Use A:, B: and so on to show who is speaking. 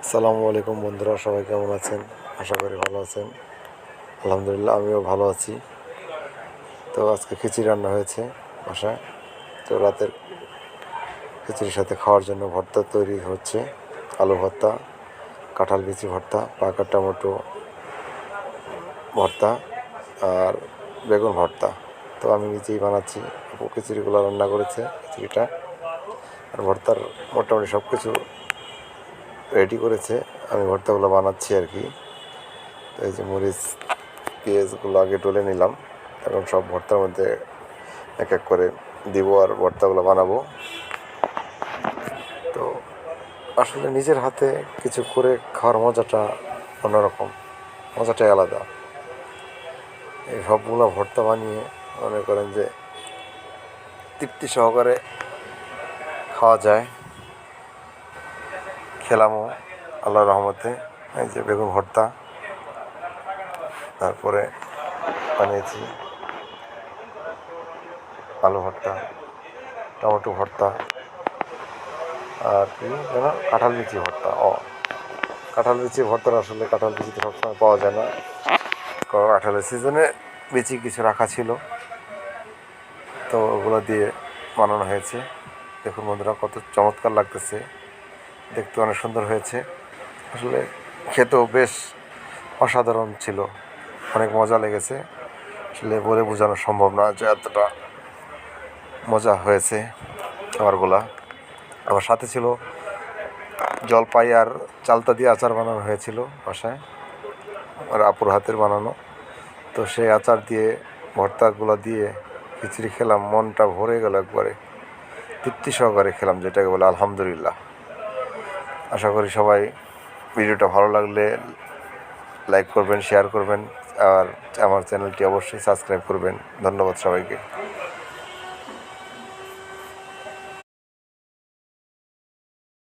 A: আসসালামু আলাইকুম বন্ধুরা, সবাই কেমন আছেন? আশা করি ভালো আছেন। আলহামদুলিল্লাহ, আমিও ভালো আছি। তো আজকে খিচুড়ি রান্না হয়েছে বাসায়। তো রাতের খিচুড়ির সাথে খাওয়ার জন্য ভর্তা তৈরি হচ্ছে। আলু ভর্তা, কাঁঠাল বিচি ভর্তা, পাকা টমেটো ভর্তা আর বেগুন ভর্তা। তো আমি নিজেই বানাচ্ছি। আপু খিচুড়িগুলো রান্না করেছে, খিচুড়িটা আর ভর্তার মোটামুটি সব কিছু রেডি করেছে। আমি ভর্তাগুলো বানাচ্ছি আর কি। তো এই যে মরিচ পেঁয়াজগুলো আগে তুলে নিলাম, এখন সব ভর্তার মধ্যে এক এক করে দিব আর ভর্তাগুলো বানাবো। তো আসলে নিজের হাতে কিছু করে খাওয়ার মজাটা অন্যরকম, মজাটাই আলাদা। এই সবগুলো ভর্তা বানিয়ে মনে করেন যে তৃপ্তি সহকারে খাওয়া যায়। খেলামও আল্লাহর রহমতে। এই যে বেগুন ভর্তা, তারপরে বানিয়েছি আলু ভর্তা, টমেটো ভর্তা আর কি যেন কাঁঠাল বিচি ভর্তা। কাঁঠাল বিচি ভর্তার আসলে কাঁঠাল বিচি তো সবসময় পাওয়া যায় না, কাঁঠালের সিজনে বিচি কিছু রাখা ছিল, তো ওগুলো দিয়ে বানানো হয়েছে। দেখুন বন্ধুরা, কত চমৎকার লাগতেছে, দেখতে অনেক সুন্দর হয়েছে। আসলে খেতেও বেশ অসাধারণ ছিল, অনেক মজা লেগেছে। আসলে বলে বোঝানো সম্ভব না যে এতটা মজা হয়েছে খাবারগুলা। আমার সাথে ছিল জলপাই আর চালতা দিয়ে আচার বানানো হয়েছিল বাসায়, আর আপুর হাতের বানানো। তো সেই আচার দিয়ে ভর্তাগুলো দিয়ে খিচুড়ি খেলাম, মনটা ভরে গেল একবারে, তৃপ্তি সহকারে খেলাম, যেটাকে বলে আলহামদুলিল্লাহ। আশা করি সবাই ভিডিওটা ভালো লাগলে লাইক করবেন, শেয়ার করবেন আর আমার চ্যানেলটি অবশ্যই সাবস্ক্রাইব করবেন। ধন্যবাদ সবাইকে।